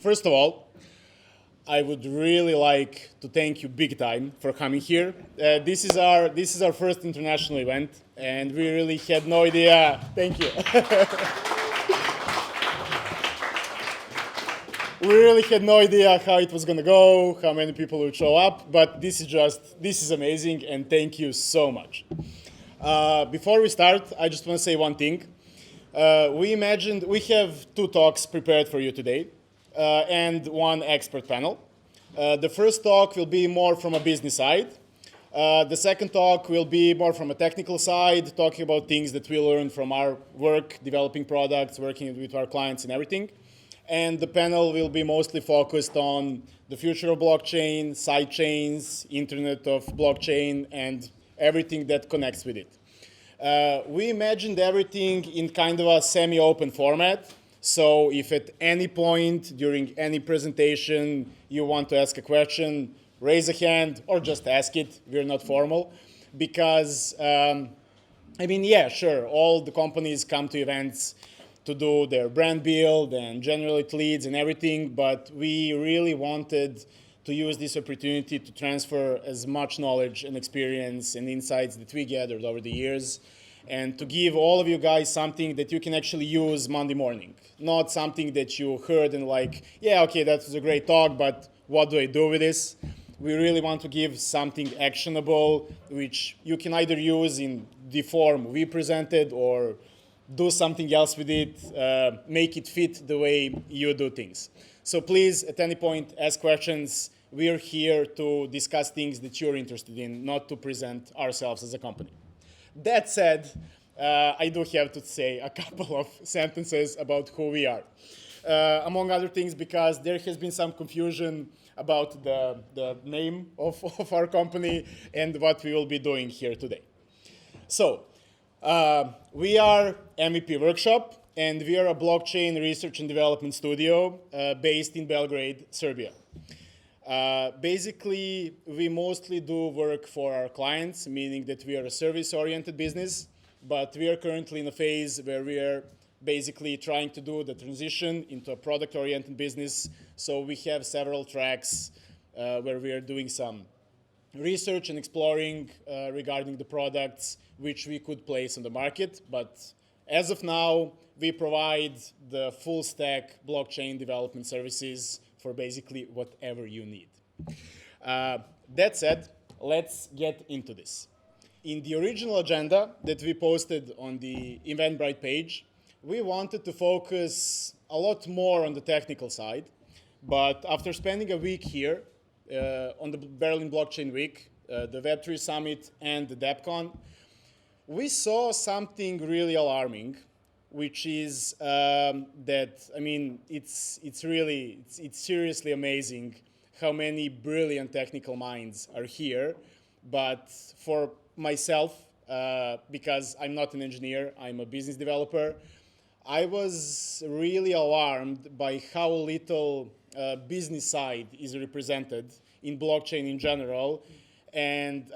First of all, I would really like to thank you big time for coming here. This is our first international event, and we really had no idea. Thank you. We really had no idea how it was going to go, how many people would show up, but this is amazing, and thank you so much. Before we start, I just want to say one thing. We have 2 talks prepared for you today, and 1 expert panel. The first talk will be more from a business side. The second talk will be more from a technical side, talking about things that we learned from our work, developing products, working with our clients and everything. And the panel will be mostly focused on the future of blockchain, side chains, Internet of blockchain, and everything that connects with it. We imagined everything in kind of a semi-open format. So if at any point during any presentation you want to ask a question, raise a hand or just ask it. We're not formal. Because, yeah, sure, all the companies come to events to do their brand build and generate leads and everything, but we really wanted to use this opportunity to transfer as much knowledge and experience and insights that we gathered over the years, and to give all of you guys something that you can actually use Monday morning. Not something that you heard and like, yeah, okay, that was a great talk, but what do I do with this? We really want to give something actionable, which you can either use in the form we presented or do something else with it, make it fit the way you do things. So please, at any point, ask questions. We're here to discuss things that you're interested in, not to present ourselves as a company. That said, I do have to say a couple of sentences about who we are. Among other things, because there has been some confusion about the name of our company and what we will be doing here today. So, we are MVP Workshop, and we are a blockchain research and development studio based in Belgrade, Serbia. Basically, we mostly do work for our clients, meaning that we are a service-oriented business, but we are currently in a phase where we are basically trying to do the transition into a product-oriented business. So we have several tracks where we are doing some research and exploring regarding the products which we could place on the market. But as of now, we provide the full stack blockchain development services for basically whatever you need. That said, let's get into this. In the original agenda that we posted on the Eventbrite page, we wanted to focus a lot more on the technical side. But after spending a week here on the Berlin Blockchain Week, the Web3 Summit, and the DevCon, we saw something really alarming, which is it's seriously amazing how many brilliant technical minds are here. But for myself, because I'm not an engineer, I'm a business developer, I was really alarmed by how little business side is represented in blockchain in general. And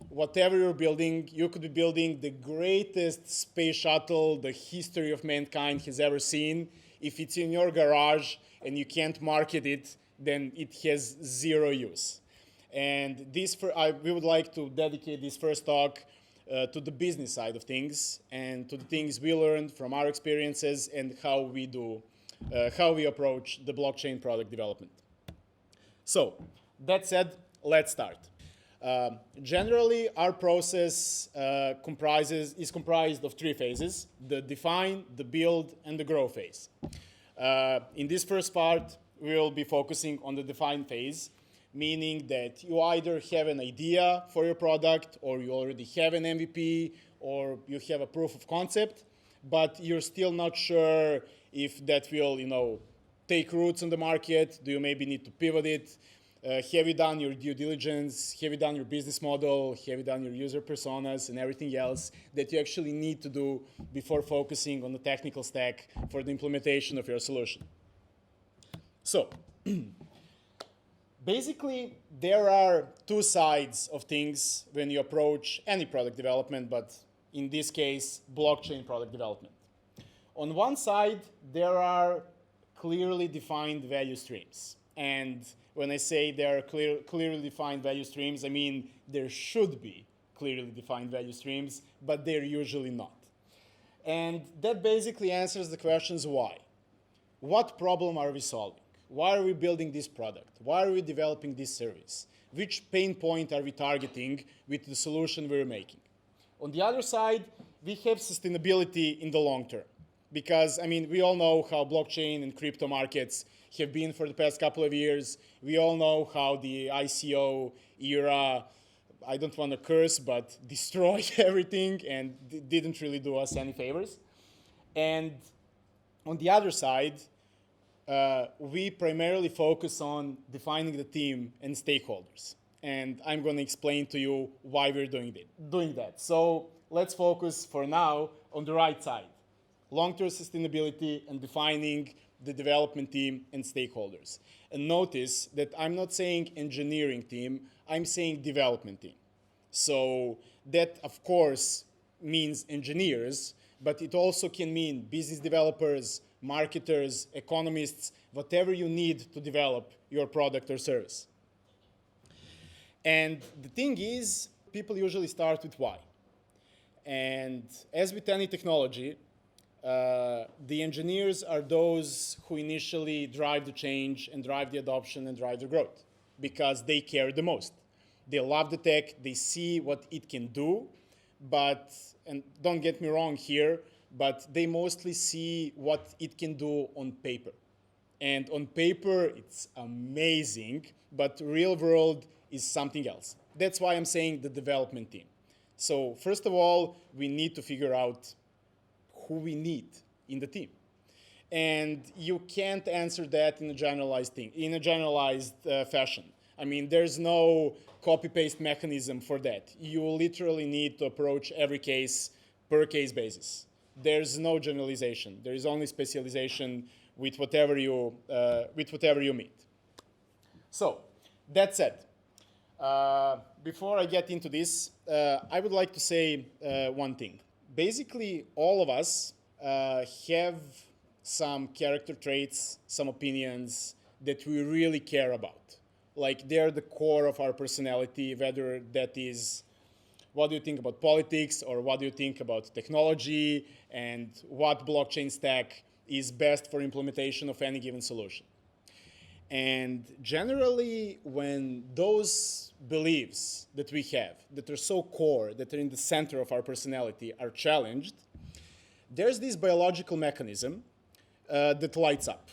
whatever you're building, you could be building the greatest space shuttle the history of mankind has ever seen. If it's in your garage and you can't market it, then it has 0 use. And we would like to dedicate this first talk to the business side of things and to the things we learned from our experiences and how we approach the blockchain product development. So, that said, let's start. Generally, our process is comprised of 3 phases: the define, the build, and the grow phase. In this first part, we will be focusing on the define phase, meaning that you either have an idea for your product, or you already have an MVP, or you have a proof of concept, but you're still not sure if that will, take roots on the market. Do you maybe need to pivot it? Have you done your due diligence? Have you done your business model? Have you done your user personas and everything else that you actually need to do before focusing on the technical stack for the implementation of your solution? So, basically, there are 2 sides of things when you approach any product development, but in this case, blockchain product development. On one side, there are clearly defined value streams. And when I say there are clearly defined value streams, I mean there should be clearly defined value streams, but they're usually not. And that basically answers the questions why. What problem are we solving? Why are we building this product? Why are we developing this service? Which pain point are we targeting with the solution we're making? On the other side, we have sustainability in the long term. Because, I mean, we all know how blockchain and crypto markets have been for the past couple of years. We all know how the ICO era, I don't want to curse, but destroyed everything and didn't really do us any favors. And on the other side, we primarily focus on defining the team and stakeholders. And I'm going to explain to you why we're doing that. So let's focus for now on the right side. Long-term sustainability and defining the development team and stakeholders. And notice that I'm not saying engineering team, I'm saying development team. So that, of course, means engineers, but it also can mean business developers, marketers, economists, whatever you need to develop your product or service. And the thing is, people usually start with why. And as with any technology, the engineers are those who initially drive the change and drive the adoption and drive the growth because they care the most. They love the tech, they see what it can do, but, and don't get me wrong here, but they mostly see what it can do on paper. And on paper, it's amazing, but real world is something else. That's why I'm saying the development team. So first of all, we need to figure out who we need in the team. And you can't answer that in a generalized fashion. I mean, there's no copy-paste mechanism for that. You literally need to approach every case per case basis. There's no generalization. There is only specialization with whatever you meet. So, that said, before I get into this, I would like to say one thing. Basically, all of us have some character traits, some opinions that we really care about. Like they're the core of our personality, whether that is what do you think about politics or what do you think about technology and what blockchain stack is best for implementation of any given solution. And generally, when those beliefs that we have, that are so core, that are in the center of our personality, are challenged, there's this biological mechanism that lights up.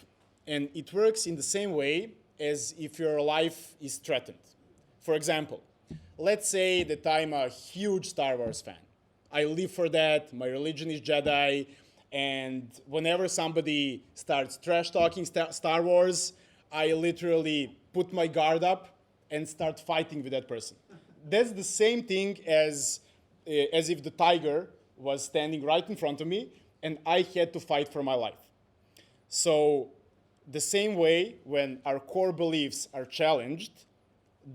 And it works in the same way as if your life is threatened. For example, let's say that I'm a huge Star Wars fan. I live for that, my religion is Jedi, and whenever somebody starts trash talking Star Wars, I literally put my guard up and start fighting with that person. That's the same thing as if the tiger was standing right in front of me and I had to fight for my life. So the same way, when our core beliefs are challenged,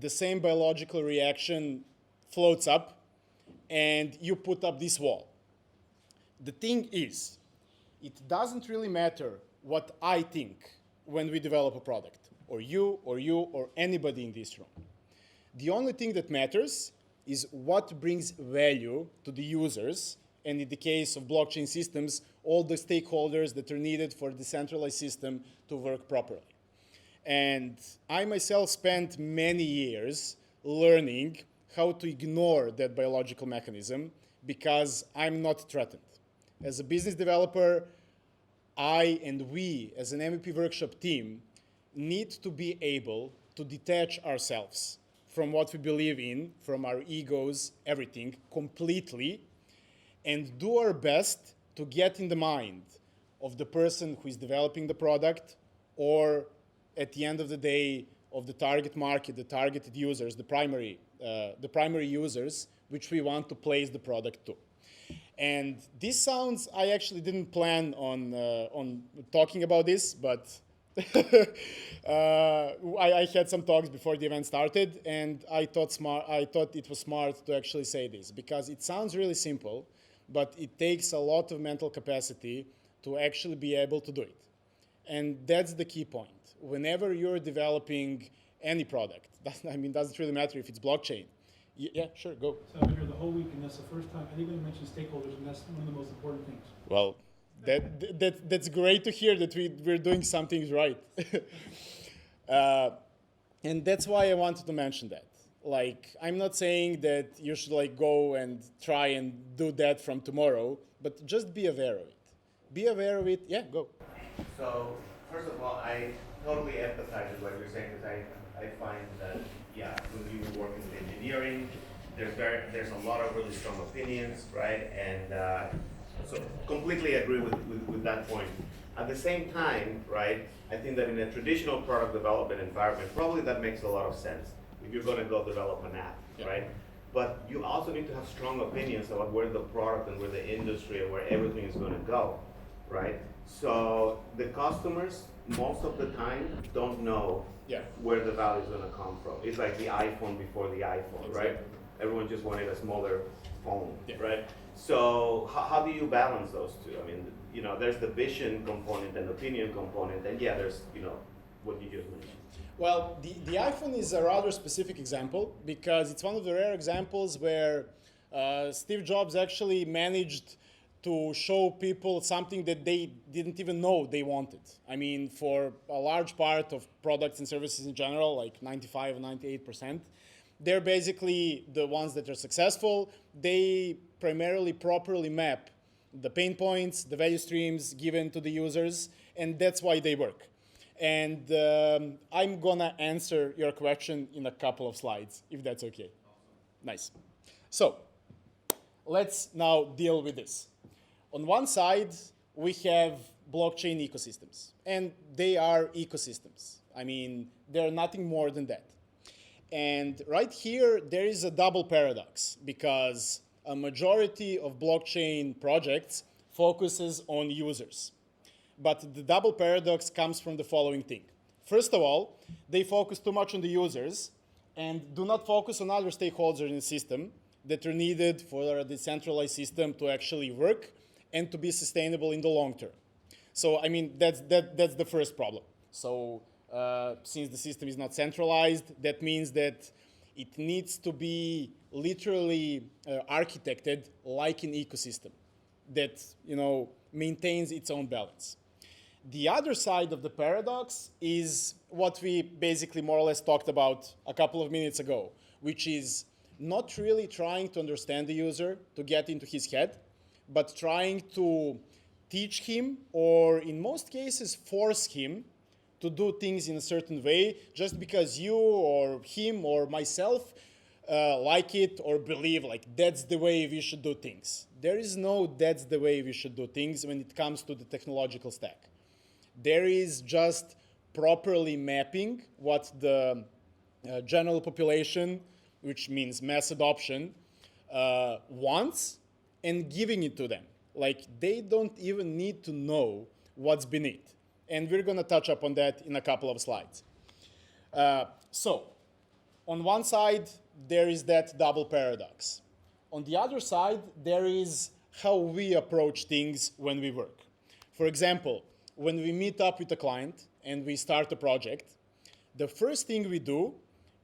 the same biological reaction floats up and you put up this wall. The thing is, it doesn't really matter what I think when we develop a product, or you, or anybody in this room. The only thing that matters is what brings value to the users, and in the case of blockchain systems, all the stakeholders that are needed for a decentralized system to work properly. And I myself spent many years learning how to ignore that biological mechanism because I'm not threatened. As a business developer, I and we, as an MVP Workshop team, need to be able to detach ourselves from what we believe in, from our egos, everything, completely, and do our best to get in the mind of the person who is developing the product, or at the end of the day, of the target market, the targeted users, the primary users, which we want to place the product to. And this sounds, I actually didn't plan on talking about this, but I had some talks before the event started, and I thought it was smart to actually say this, because it sounds really simple, but it takes a lot of mental capacity to actually be able to do it. And that's the key point. Whenever you're developing any product, doesn't really matter if it's blockchain. Yeah, sure, go. So I've been here the whole week, and that's the first time anybody mentions stakeholders, and that's one of the most important things. Well, that's great to hear that we're doing some things right. And that's why I wanted to mention that. Like, I'm not saying that you should like go and try and do that from tomorrow, but just be aware of it. Be aware of it. Yeah, go. So, first of all, I totally empathize with what you're saying because I find that, yeah, when you work in engineering, there's a lot of really strong opinions, right? And so completely agree with that point. At the same time, right, I think that in a traditional product development environment, probably that makes a lot of sense if you're going to go develop an app, Yeah. right? But you also need to have strong opinions about where the product and where the industry and where everything is going to go, right? So the customers, most of the time, don't know Yeah. where the value is going to come from. It's like the iPhone before the iPhone, right? Exactly. Everyone just wanted a smaller phone, Yeah. right? So how do you balance those two? I mean, you know, there's the vision component and opinion component, and yeah, there's, you know, what you just mentioned. Well, the iPhone is a rather specific example because it's one of the rare examples where Steve Jobs actually managed to show people something that they didn't even know they wanted. I mean, for a large part of products and services in general, like 95 or 98%, they're basically the ones that are successful. They primarily properly map the pain points, the value streams given to the users, and that's why they work. And I'm gonna answer your question in a couple of slides, if that's okay. Nice. So let's now deal with this. On one side, we have blockchain ecosystems, and they are ecosystems. I mean, they're nothing more than that. And right here, there is a double paradox because a majority of blockchain projects focuses on users. But the double paradox comes from the following thing. First of all, they focus too much on the users and do not focus on other stakeholders in the system that are needed for a decentralized system to actually work and to be sustainable in the long term. So, I mean, that's the first problem. So, since the system is not centralized, that means that it needs to be literally architected like an ecosystem that, you know, maintains its own balance. The other side of the paradox is what we basically more or less talked about a couple of minutes ago, which is not really trying to understand the user, to get into his head, but trying to teach him, or in most cases, force him to do things in a certain way just because you or him or myself like it or believe like that's the way we should do things. There is no that's the way we should do things when it comes to the technological stack. There is just properly mapping what the general population, which means mass adoption, wants and giving it to them. Like they don't even need to know what's beneath. And we're going to touch up on that in a couple of slides. So, on one side, there is that double paradox. On the other side, there is how we approach things when we work. For example, when we meet up with a client and we start a project, the first thing we do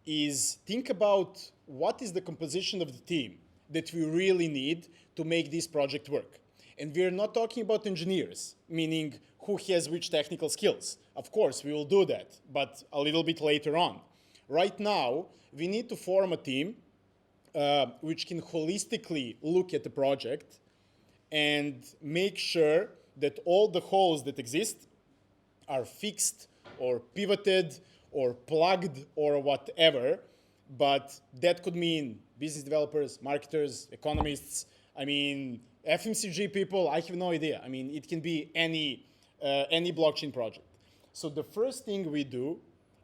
is think about what is the composition of the team that we really need to make this project work. And we're not talking about engineers, meaning who has which technical skills. Of course, we will do that, but a little bit later on. Right now, we need to form a team which can holistically look at the project and make sure that all the holes that exist are fixed or pivoted or plugged or whatever. But that could mean business developers, marketers, economists, I mean, FMCG people, I have no idea. I mean, it can be any blockchain project. So the first thing we do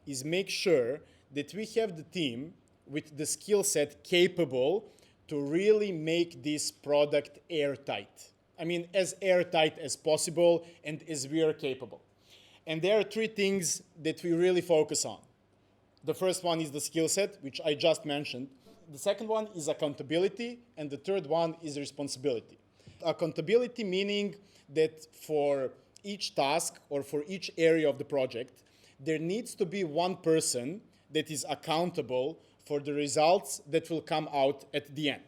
is make sure that we have the team with the skill set capable to really make this product airtight. I mean, as airtight as possible and as we are capable. And there are three things that we really focus on. The first one is the skill set, which I just mentioned. The second one is accountability, and the third one is responsibility. Accountability meaning that for each task or for each area of the project, there needs to be one person that is accountable for the results that will come out at the end.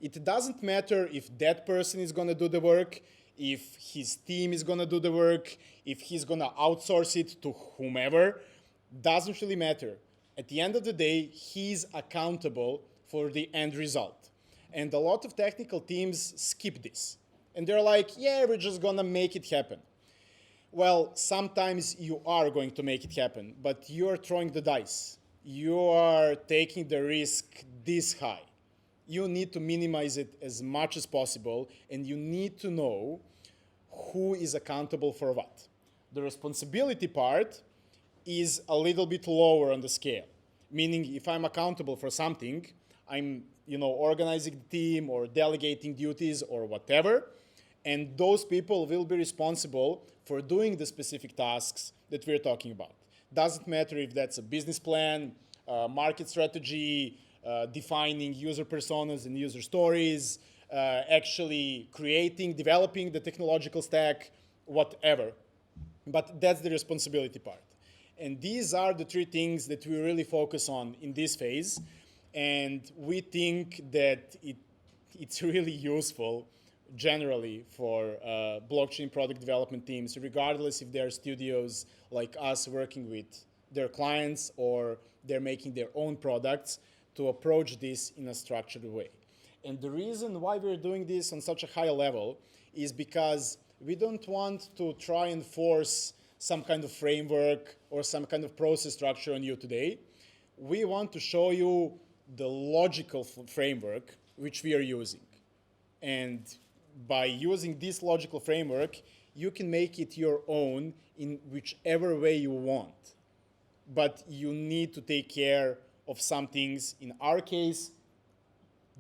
It doesn't matter if that person is going to do the work, if his team is going to do the work, if he's going to outsource it to whomever, doesn't really matter. At the end of the day, he's accountable for the end result. And a lot of technical teams skip this. And they're like, yeah, we're just going to make it happen. Well, sometimes you are going to make it happen, but you're throwing the dice. You are taking the risk this high. You need to minimize it as much as possible, and you need to know who is accountable for what. The responsibility part is a little bit lower on the scale, meaning if I'm accountable for something, I'm organizing the team or delegating duties or whatever, and those people will be responsible for doing the specific tasks that we're talking about. Doesn't matter if that's a business plan, market strategy, defining user personas and user stories, actually developing the technological stack, whatever. But that's the responsibility part. And these are the three things that we really focus on in this phase. And we think that it's really useful generally for blockchain product development teams, regardless if they're studios like us working with their clients or they're making their own products, to approach this in a structured way. And the reason why we're doing this on such a high level is because we don't want to try and force some kind of framework or some kind of process structure on you today. We want to show you the logical framework which we are using. And by using this logical framework, you can make it your own in whichever way you want. But you need to take care of some things. In our case,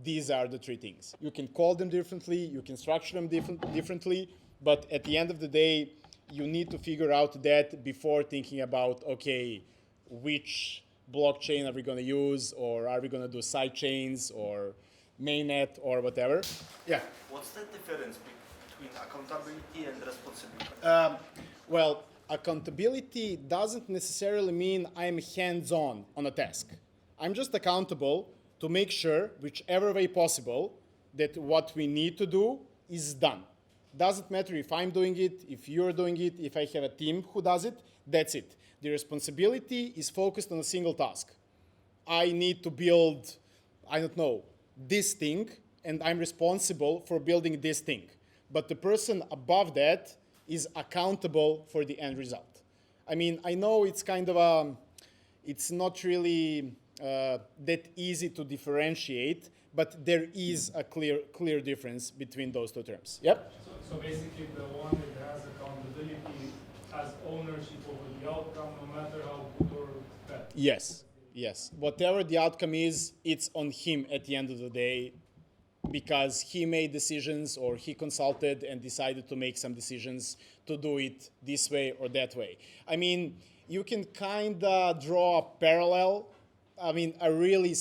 these are the three things. You can call them differently, you can structure them differently, but at the end of the day, you need to figure out that before thinking about, okay, which blockchain are we going to use, or are we going to do side chains or mainnet or whatever. Yeah. What's the difference between accountability and responsibility? Well, accountability doesn't necessarily mean I'm hands-on on a task. I'm just accountable to make sure, whichever way possible, that what we need to do is done. Doesn't matter if I'm doing it, if you're doing it, if I have a team who does it, that's it. The responsibility is focused on a single task. I need to build, this thing, and I'm responsible for building this thing. But the person above that is accountable for the end result. I mean, I know it's kind of it's not really that easy to differentiate, but there is a clear difference between those two terms. Yep? So basically, the one that has accountability has ownership over the outcome, no matter how good or bad. Yes. Whatever the outcome is, it's on him at the end of the day, because he made decisions or he consulted and decided to make some decisions to do it this way or that way. I mean, you can kind of draw a parallel. I mean, a really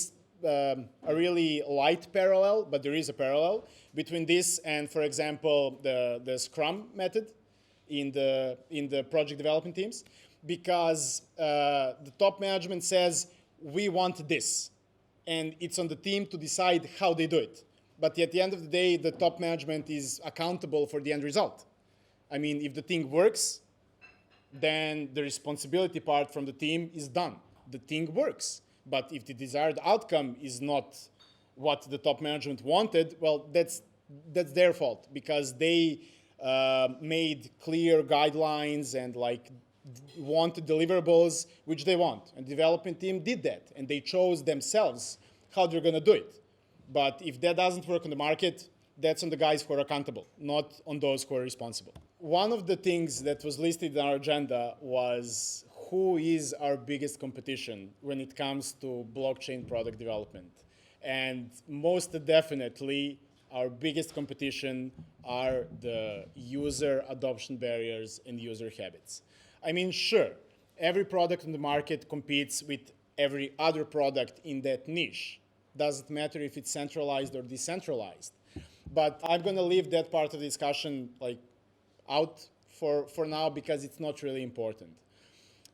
light parallel, but there is a parallel between this and, for example, the Scrum method in the project development teams, because the top management says, we want this, and it's on the team to decide how they do it. But at the end of the day, the top management is accountable for the end result. I mean, if the thing works, then the responsibility part from the team is done. The thing works. But if the desired outcome is not what the top management wanted, well, that's their fault, because they made clear guidelines and wanted deliverables which they want. And the development team did that, and they chose themselves how they're going to do it. But if that doesn't work on the market, that's on the guys who are accountable, not on those who are responsible. One of the things that was listed on our agenda was who is our biggest competition when it comes to blockchain product development. And most definitely, our biggest competition are the user adoption barriers and user habits. I mean, sure, every product on the market competes with every other product in that niche. Doesn't matter if it's centralized or decentralized. But I'm going to leave that part of the discussion out for now because it's not really important.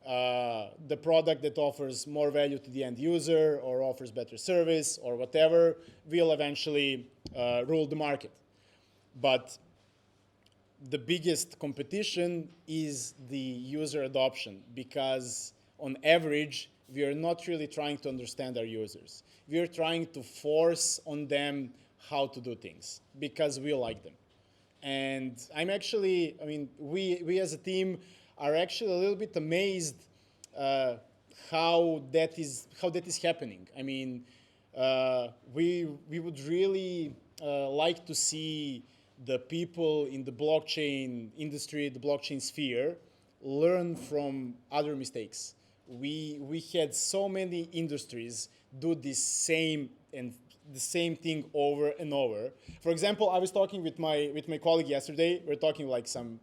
The product that offers more value to the end user or offers better service or whatever will eventually rule the market. But the biggest competition is the user adoption because on average, we are not really trying to understand our users. We are trying to force on them how to do things because we like them. And I'm actually, I mean, we as a team are actually a little bit amazed how that is happening. I mean, we would really like to see the people in the blockchain industry, the blockchain sphere, learn from other mistakes. We had so many industries do the same thing over and over. For example, I was talking with my colleague yesterday. We're talking like some,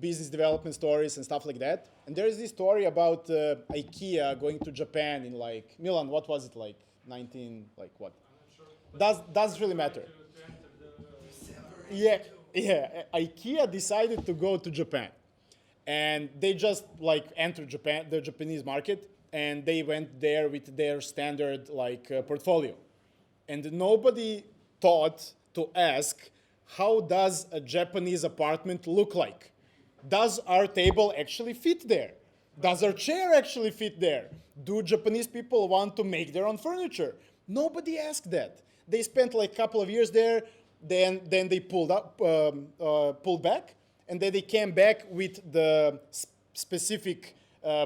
business development stories and stuff like that. And there's this story about IKEA going to Japan in like Milan. What was it like? 19 like what? I'm not sure. Doesn't really matter. To enter the Yeah. IKEA decided to go to Japan, and they just like entered Japan, the Japanese market, and they went there with their standard like portfolio, and nobody thought to ask, how does a Japanese apartment look like? Does our table actually fit there? Does our chair actually fit there? Do Japanese people want to make their own furniture? Nobody asked that. They spent like a couple of years there, then they pulled back, and then they came back with the specific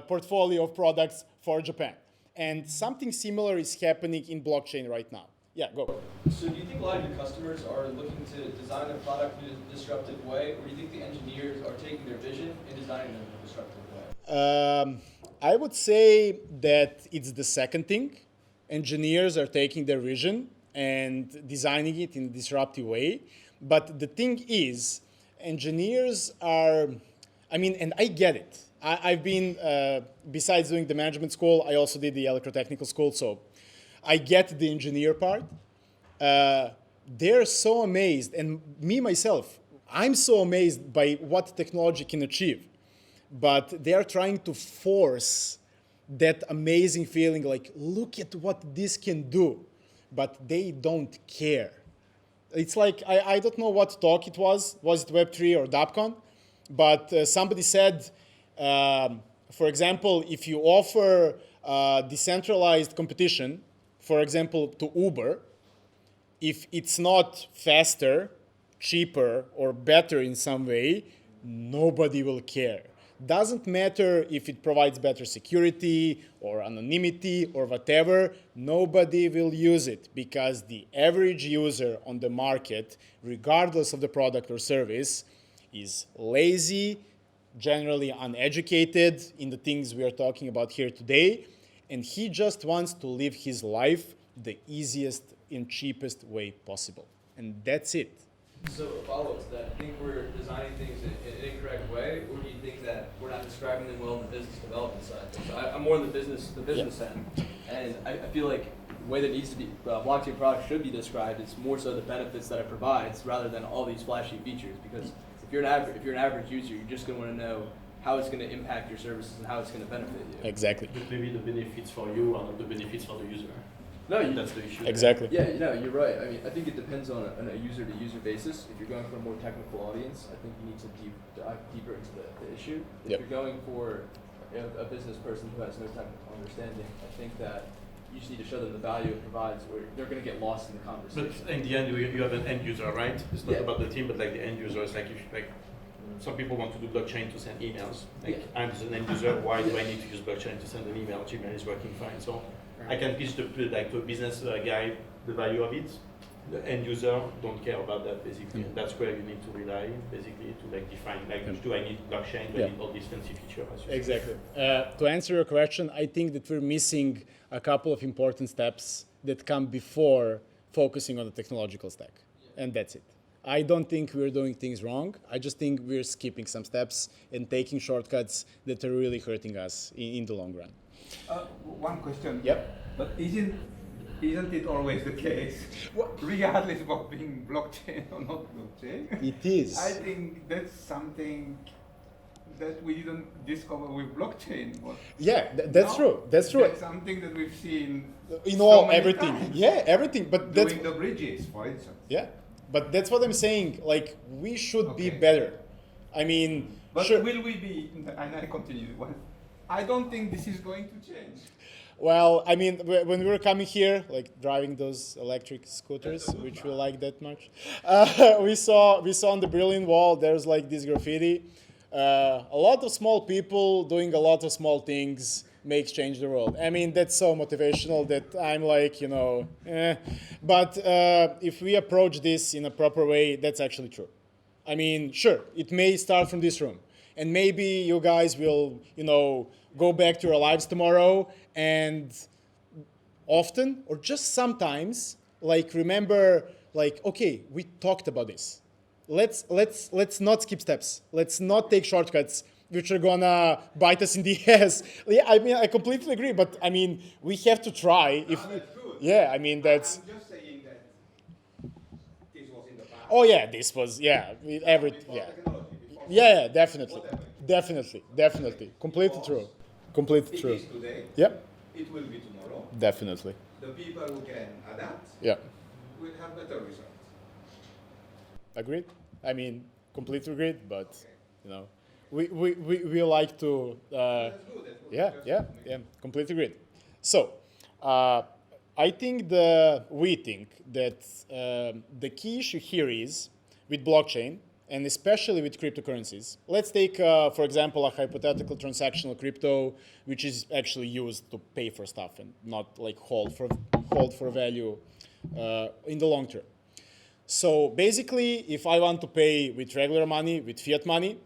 portfolio of products for Japan. And something similar is happening in blockchain right now. Yeah, go. So do you think a lot of your customers are looking to design their product in a disruptive way, or do you think the engineers are taking their vision and designing them in a disruptive way? I would say that it's the second thing. Engineers are taking their vision and designing it in a disruptive way. But the thing is, engineers are, I mean, and I get it. I've been, besides doing the management school, I also did the electrotechnical school, so I get the engineer part. They're so amazed, and me myself, I'm so amazed by what technology can achieve. But they're trying to force that amazing feeling like, look at what this can do. But they don't care. It's like, I don't know what talk it was. Was it Web3 or DAPCon? But somebody said, for example, if you offer decentralized competition, for example, to Uber, if it's not faster, cheaper, or better in some way, nobody will care. Doesn't matter if it provides better security or anonymity or whatever, nobody will use it because the average user on the market, regardless of the product or service, is lazy, generally uneducated in the things we are talking about here today, and he just wants to live his life the easiest and cheapest way possible. And that's it. So a follow-up to that, do you think we're designing things in an incorrect way, or do you think that we're not describing them well on the business development side? So I'm more on the business end, and I feel like the way that needs to be blockchain product should be described is more so the benefits that it provides rather than all these flashy features. Because if you're an average user, you're just going to want to know how it's going to impact your services and how it's going to benefit you. Exactly. But maybe the benefits for you are not the benefits for the user. No, That's the issue. Exactly. Yeah, you're right. I mean, I think it depends on a user-to-user basis. If you're going for a more technical audience, I think you need to dive deeper into the issue. If you're going for a business person who has no technical understanding, I think that you just need to show them the value it provides, or they're going to get lost in the conversation. But in the end, you have an end user, right? It's not Yeah. about the team, but like the end user. It's like if some people want to do blockchain to send emails. Like I'm an end user. Why do I need to use blockchain to send an email? Gmail is working fine. So I can pitch to a business guy the value of it. The end user don't care about that basically. And that's where you need to rely basically to like define like do I need blockchain? Do I need all these fancy features? Exactly. To answer your question, I think that we're missing a couple of important steps that come before focusing on the technological stack. And that's it. I don't think we're doing things wrong. I just think we're skipping some steps and taking shortcuts that are really hurting us in the long run. One question. Yep. But isn't Isn't it always the case, regardless of being blockchain or not blockchain? It is. I think that's something that we didn't discover with blockchain. Yeah, that's true. That's true. That's something that we've seen In so all, many everything. times. Yeah, everything. But that's Doing the bridges, for instance. yeah. But that's what I'm saying. Like we should be Okay. better. I mean, But sure. will we be, and I continue, well, I don't think this is going to change. Well, I mean, when we were coming here, like driving those electric scooters, which we like that much, we saw on the Berlin Wall there's like this graffiti. A lot of small people doing a lot of small things makes change the world. I mean, that's so motivational that I'm like, eh. But if we approach this in a proper way, that's actually true. I mean, sure, it may start from this room. And maybe you guys will, go back to your lives tomorrow and often or just sometimes, like, remember, like, okay, we talked about this. Let's not skip steps. Let's not take shortcuts which are gonna bite us in the ass. Yeah, I mean, I completely agree, but I mean, we have to try. That's good. Yeah, I mean, that's. I'm just saying that this was in the past. Oh yeah, this was yeah, every Before yeah. technology, before Yeah, definitely. Whatever. Definitely. Completely true. Completely It true. is today. Yep, It will be tomorrow. definitely. The people who can adapt Yeah, will have better results. agreed. I mean, completely agreed, but, we like to, That's good. That's good. yeah, Just yeah, to make- yeah, completely agreed. So, I think we think that the key issue here is with blockchain, and especially with cryptocurrencies. Let's take, for example, a hypothetical transactional crypto, which is actually used to pay for stuff and not like hold for value in the long term. So basically, if I want to pay with regular money, with fiat money,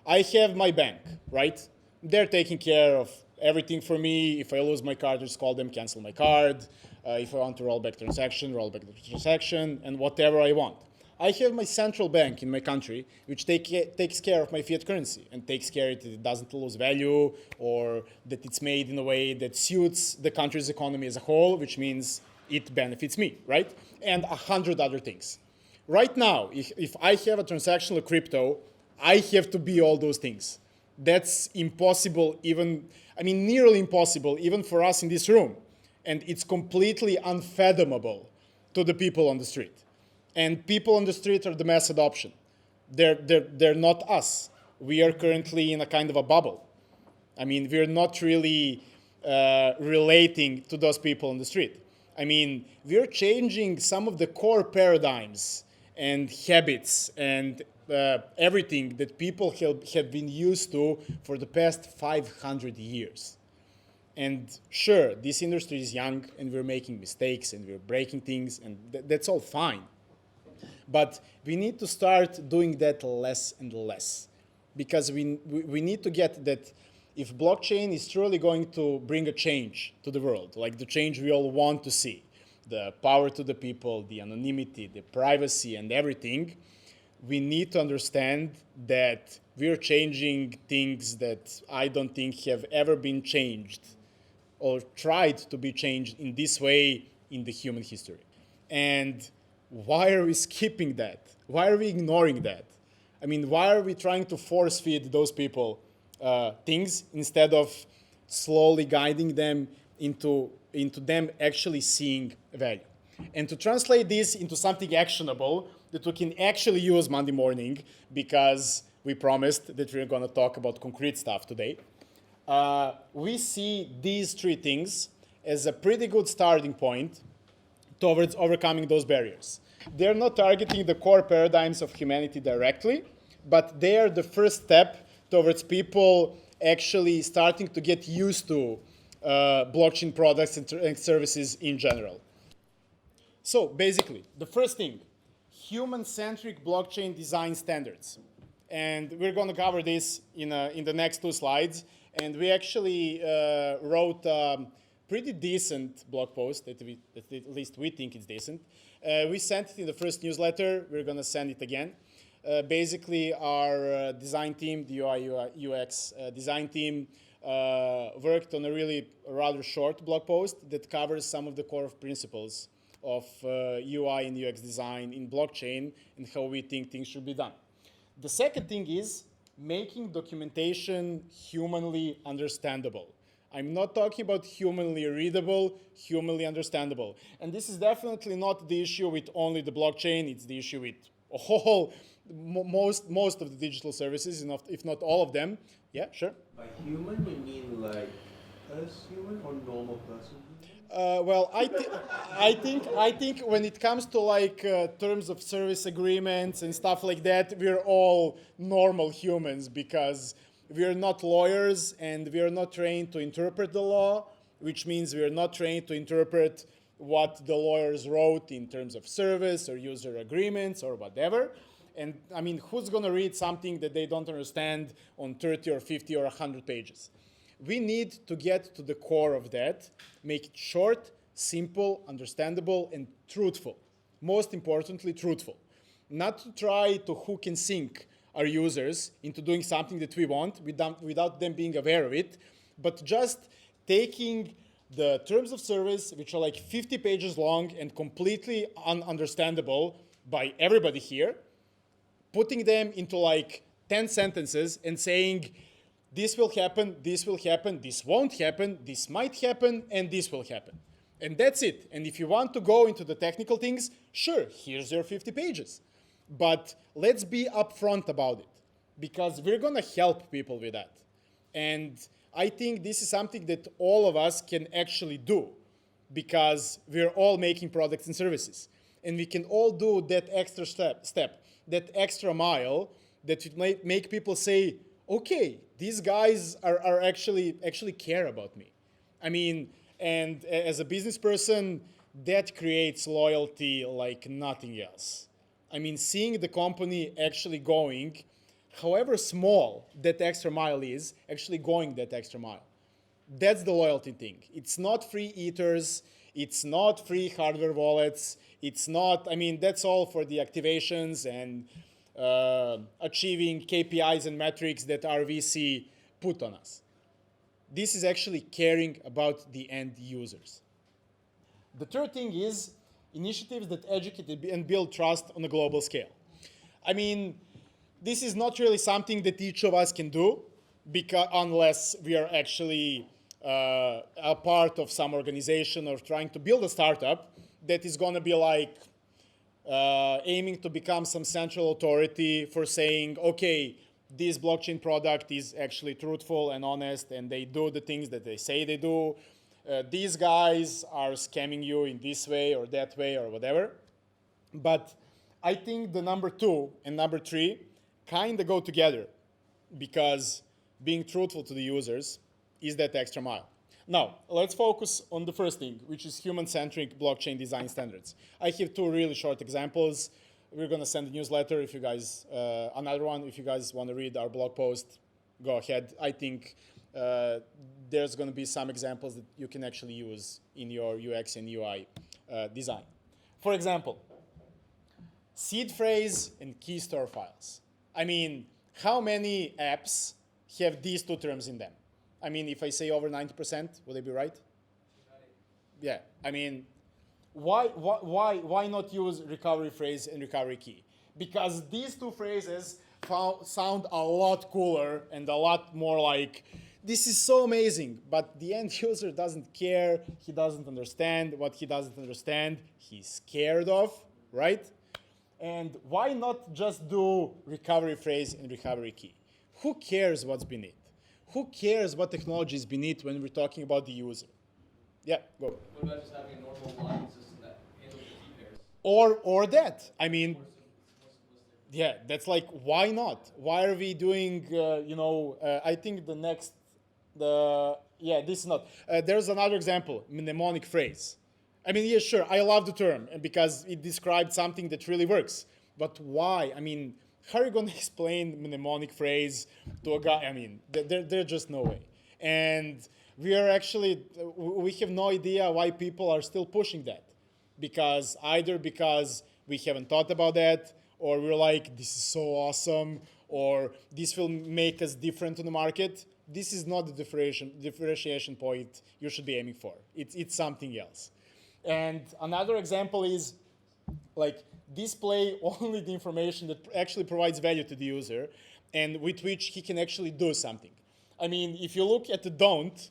I have my bank, right? They're taking care of everything for me. If I lose my card, just call them, cancel my card. If I want to roll back the transaction, and whatever I want. I have my central bank in my country, which takes care of my fiat currency and takes care that it doesn't lose value or that it's made in a way that suits the country's economy as a whole, which means it benefits me, right? And 100 other things. Right now, if I have a transactional crypto, I have to be all those things. That's impossible, nearly impossible, even for us in this room. And it's completely unfathomable to the people on the street. And people on the street are the mass adoption. They're not us. We are currently in a kind of a bubble. I mean, we're not really relating to those people on the street. I mean, we're changing some of the core paradigms and habits and everything that people have been used to for the past 500 years. And sure, this industry is young and we're making mistakes and we're breaking things and that's all fine. But we need to start doing that less and less because we need to get that if blockchain is truly going to bring a change to the world, like the change we all want to see, the power to the people, the anonymity, the privacy and everything, we need to understand that we're changing things that I don't think have ever been changed or tried to be changed in this way in the human history. And why are we skipping that? Why are we ignoring that? I mean, why are we trying to force feed those people things instead of slowly guiding them into them actually seeing value? And to translate this into something actionable that we can actually use Monday morning, because we promised that we're going to talk about concrete stuff today, we see these three things as a pretty good starting point towards overcoming those barriers. They're not targeting the core paradigms of humanity directly, but they are the first step towards people actually starting to get used to blockchain products and services in general. So basically, the first thing, human-centric blockchain design standards. And we're going to cover this in the next two slides. And we actually wrote a pretty decent blog post, at least we think it's decent. We sent it in the first newsletter. We're going to send it again. Basically, our design team, the UI UX design team, worked on a really rather short blog post that covers some of the core principles of UI and UX design in blockchain and how we think things should be done. The second thing is making documentation humanly understandable. I'm not talking about humanly readable, humanly understandable. And this is definitely not the issue with only the blockchain, it's the issue with most of the digital services, if not all of them. Yeah, sure. By human, you mean like us human or normal person? Well, I think when it comes to like terms of service agreements and stuff like that, we're all normal humans because we're not lawyers and we are not trained to interpret the law, which means we are not trained to interpret what the lawyers wrote in terms of service or user agreements or whatever. And I mean, who's going to read something that they don't understand on 30 or 50 or 100 pages? We need to get to the core of that, make it short, simple, understandable, and truthful. Most importantly, truthful. Not to try to hook and sink our users into doing something that we want without them being aware of it, but just taking the terms of service, which are like 50 pages long and completely ununderstandable by everybody here, putting them into like 10 sentences and saying, this will happen, this won't happen, this might happen, and this will happen. And that's it. And if you want to go into the technical things, sure, here's your 50 pages. But let's be upfront about it, because we're going to help people with that. And I think this is something that all of us can actually do, because we're all making products and services. And we can all do that extra step, that extra mile that would make people say, okay, these guys are actually care about me. I mean, and as a business person, that creates loyalty like nothing else. I mean, seeing the company actually going, however small that extra mile is, actually going that extra mile. That's the loyalty thing. It's not free eaters. It's not free hardware wallets. It's not, I mean, that's all for the activations and achieving KPIs and metrics that our VC put on us. This is actually caring about the end users. The third thing is initiatives that educate and build trust on a global scale. I mean, this is not really something that each of us can do unless we are actually a part of some organization or trying to build a startup that is going to be like aiming to become some central authority for saying, okay, this blockchain product is actually truthful and honest and they do the things that they say they do. These guys are scamming you in this way or that way or whatever. But I think the number 2 and number 3 kind of go together, because being truthful to the users is that extra mile. Now, let's focus on the first thing, which is human-centric blockchain design standards. I have 2 really short examples. We're going to send a newsletter if you guys, another one, if you guys want to read our blog post, go ahead. I think there's going to be some examples that you can actually use in your UX and UI design. For example, seed phrase and key store files. I mean, how many apps have these 2 terms in them? I mean, if I say over 90%, would I be right? Yeah, I mean, why not use recovery phrase and recovery key? Because these 2 phrases sound a lot cooler and a lot more like, this is so amazing, but the end user doesn't care, he doesn't understand what he doesn't understand, he's scared of, right? And why not just do recovery phrase and recovery key? Who cares what's beneath? Who cares what technology is beneath when we're talking about the user? Yeah, go. What about just having a normal line system that handles the key pairs? Or that. I mean, yeah, that's like, why not? Why are we doing, I think this is not. There's another example, mnemonic phrase. I mean, yeah, sure, I love the term because it describes something that really works. But why? I mean, how are you going to explain mnemonic phrase to a guy? I mean, there's just no way. And we have no idea why people are still pushing that. Either because we haven't thought about that, or we're like, this is so awesome, or this will make us different in the market. this is not the differentiation point you should be aiming for. It's something else. And another example is like display only the information that actually provides value to the user and with which he can actually do something. I mean, if you look at the don't,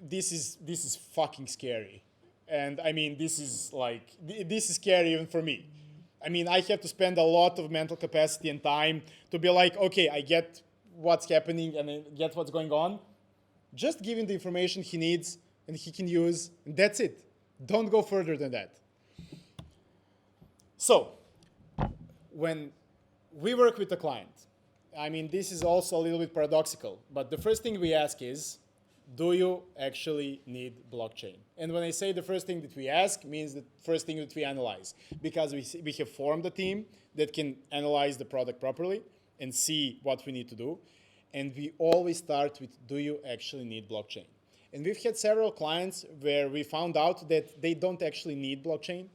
this is fucking scary. And I mean, this is scary even for me. I mean, I have to spend a lot of mental capacity and time to be like, okay, I get what's happening and I get what's going on. Just give him the information he needs and he can use, and that's it. Don't go further than that. So, when we work with a client, I mean, this is also a little bit paradoxical, but the first thing we ask is, do you actually need blockchain? And when I say the first thing that we ask, means the first thing that we analyze, because we have formed a team that can analyze the product properly and see what we need to do. And we always start with, do you actually need blockchain? And we've had several clients where we found out that they don't actually need blockchain.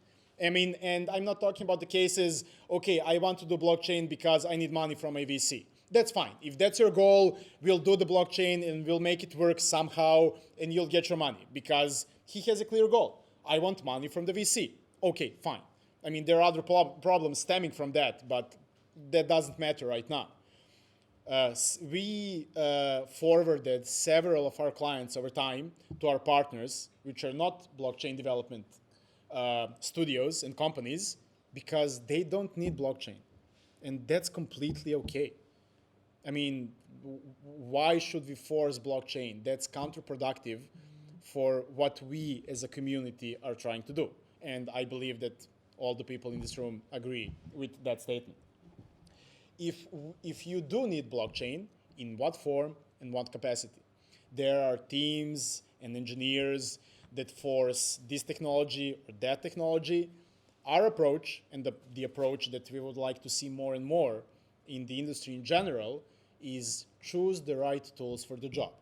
I mean, and I'm not talking about the cases, okay, I want to do blockchain because I need money from a VC. That's fine. If that's your goal, we'll do the blockchain and we'll make it work somehow and you'll get your money because he has a clear goal. I want money from the VC. Okay, fine. I mean, there are other problems stemming from that, but that doesn't matter right now. We forwarded several of our clients over time to our partners, which are not blockchain development studios and companies, because they don't need blockchain. And that's completely okay. I mean, why should we force blockchain? That's counterproductive for what we as a community are trying to do. And I believe that all the people in this room agree with that statement. If you do need blockchain, in what form and what capacity? There are teams and engineers that force this technology or that technology. Our approach, and the approach that we would like to see more and more in the industry in general, is choose the right tools for the job.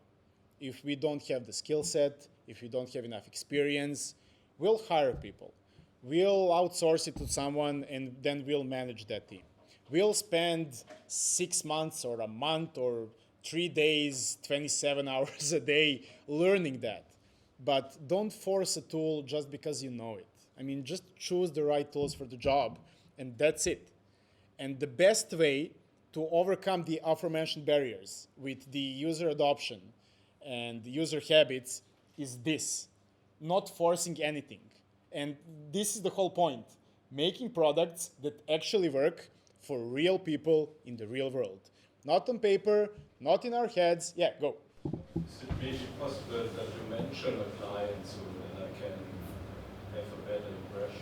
If we don't have the skill set, if we don't have enough experience, we'll hire people. We'll outsource it to someone and then we'll manage that team. We'll spend 6 months or a month or 3 days, 27 hours a day learning that. But don't force a tool just because you know it. I mean, just choose the right tools for the job and that's it. And the best way to overcome the aforementioned barriers with the user adoption and the user habits is this, not forcing anything. And this is the whole point, making products that actually work for real people in the real world. Not on paper, not in our heads. Yeah, go. Is it maybe possible that you mention a client so that I can have a better impression?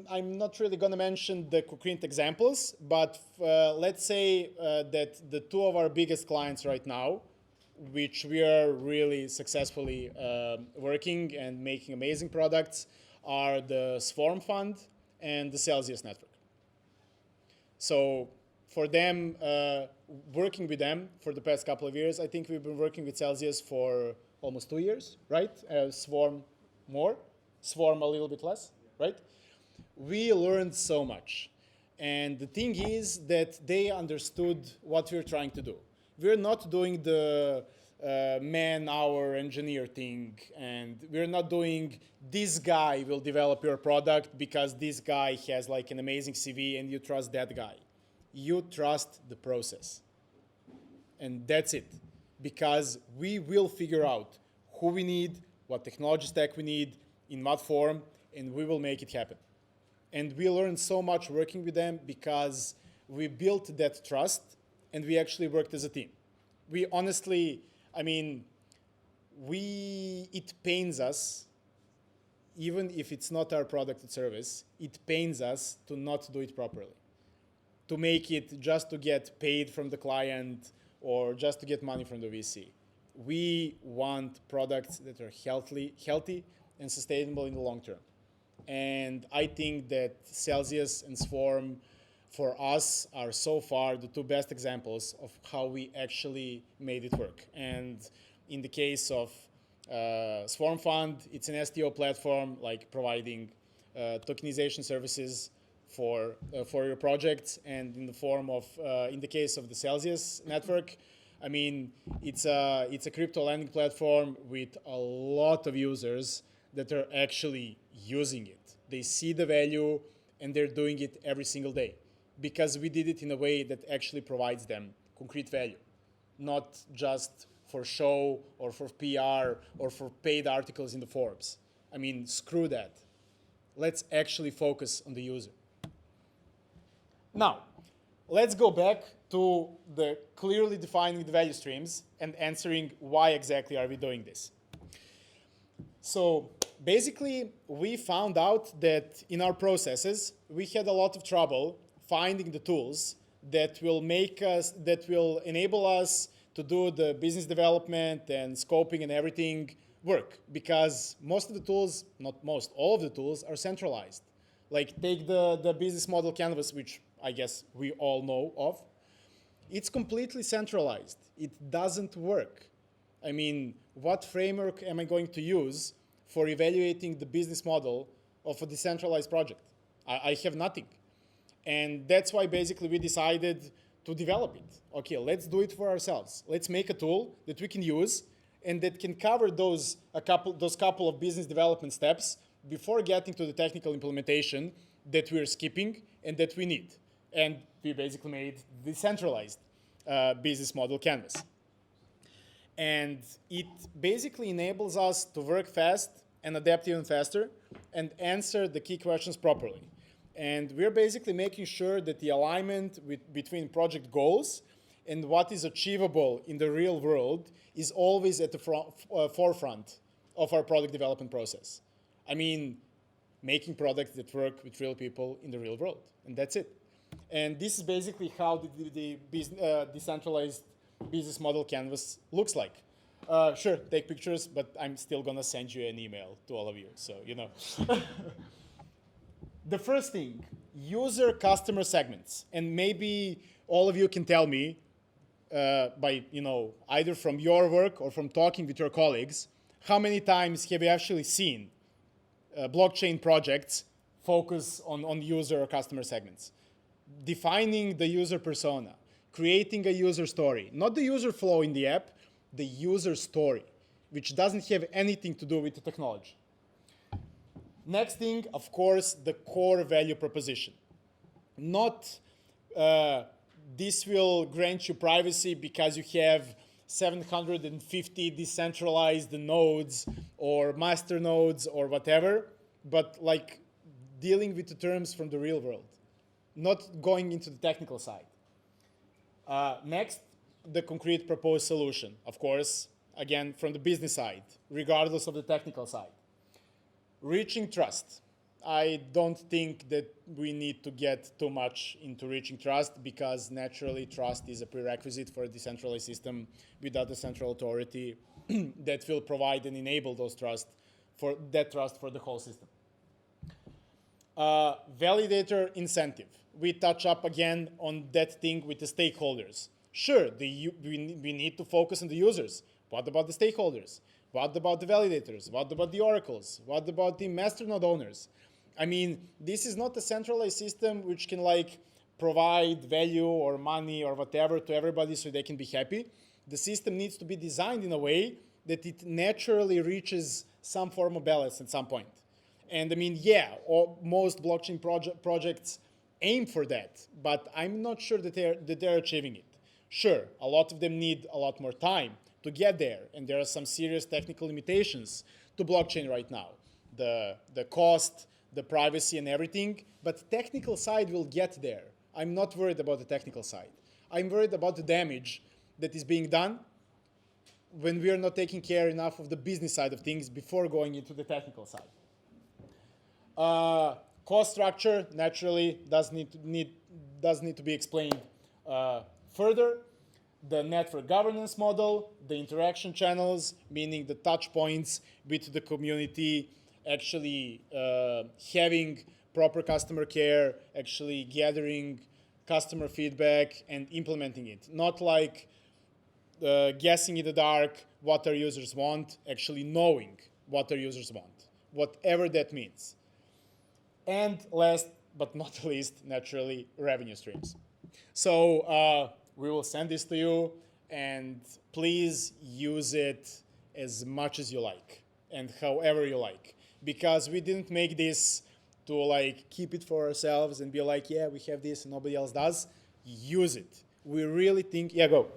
I'm not really going to mention the concrete examples, but let's say that the two of our biggest clients right now, which we are really successfully working and making amazing products, are the Swarm Fund and the Celsius Network. So for them, working with them for the past couple of years, I think we've been working with Celsius for almost 2 years, right? Swarm more. Swarm a little bit less, right? We learned so much. And the thing is that they understood what we're trying to do. We're not doing the man-hour engineer thing, and we're not doing this guy will develop your product because this guy has like an amazing CV and you trust that guy. You trust the process. And that's it. Because we will figure out who we need, what technology stack we need, in what form, and we will make it happen. And we learned so much working with them because we built that trust and we actually worked as a team. We honestly, I mean, it pains us, even if it's not our product or service, it pains us to not do it properly. To make it just to get paid from the client or just to get money from the VC. We want products that are healthy and sustainable in the long term. And I think that Celsius and Swarm for us are so far the two best examples of how we actually made it work. And in the case of Swarm Fund, it's an STO platform, like providing tokenization services for your projects, and in the form of in the case of the Celsius network, I mean it's a crypto lending platform with a lot of users that are actually using it. They see the value and they're doing it every single day because we did it in a way that actually provides them concrete value, not just for show or for PR or for paid articles in the Forbes. I mean, screw that. Let's actually focus on the user. Now, let's go back to the clearly defining the value streams and answering why exactly are we doing this. So basically, we found out that in our processes, we had a lot of trouble finding the tools that will enable us to do the business development and scoping and everything work, because most of the tools, not most, all of the tools are centralized. Like take the business model canvas, which I guess we all know of. It's completely centralized. It doesn't work. I mean, what framework am I going to use for evaluating the business model of a decentralized project? I have nothing. And that's why basically we decided to develop it. Okay, let's do it for ourselves. Let's make a tool that we can use and that can cover those couple of business development steps before getting to the technical implementation that we're skipping and that we need. And we basically made the decentralized business model canvas. And it basically enables us to work fast and adapt even faster and answer the key questions properly. And we're basically making sure that the alignment between project goals and what is achievable in the real world is always at the forefront of our product development process. I mean, making products that work with real people in the real world, and that's it. And this is basically how the decentralized business model canvas looks like. Sure, take pictures, but I'm still gonna send you an email to all of you, so you know. The first thing, user customer segments. And maybe all of you can tell me by, either from your work or from talking with your colleagues, how many times have you actually seen blockchain projects focus on user or customer segments? Defining the user persona, creating a user story, not the user flow in the app, the user story, which doesn't have anything to do with the technology. Next thing, of course, the core value proposition. Not this will grant you privacy because you have 750 decentralized nodes or master nodes or whatever, but like dealing with the terms from the real world, not going into the technical side. Next, the concrete proposed solution, of course, again, from the business side, regardless of the technical side. Reaching trust. I don't think that we need to get too much into reaching trust because naturally trust is a prerequisite for a decentralized system without a central authority that will provide and enable trust for the whole system. Validator incentive. We touch up again on that thing with the stakeholders. Sure, we need to focus on the users. What about the stakeholders? What about the validators? What about the oracles? What about the masternode owners? I mean, this is not a centralized system which can provide value or money or whatever to everybody so they can be happy. The system needs to be designed in a way that it naturally reaches some form of balance at some point. And I mean, yeah, most blockchain projects aim for that, but I'm not sure that they're achieving it. Sure, a lot of them need a lot more time to get there, and there are some serious technical limitations to blockchain right now. The cost, the privacy and everything, but technical side will get there. I'm not worried about the technical side. I'm worried about the damage that is being done when we are not taking care enough of the business side of things before going into the technical side. Cost structure, naturally, does need to be explained further. The network governance model, the interaction channels, meaning the touch points with the community, actually having proper customer care, actually gathering customer feedback and implementing it. Not like guessing in the dark what our users want, actually knowing what our users want, whatever that means. And last but not least, naturally, revenue streams. So we will send this to you, and please use it as much as you like and however you like, because we didn't make this to like keep it for ourselves and be like, yeah, we have this and nobody else does. Use it. We really think, yeah, go.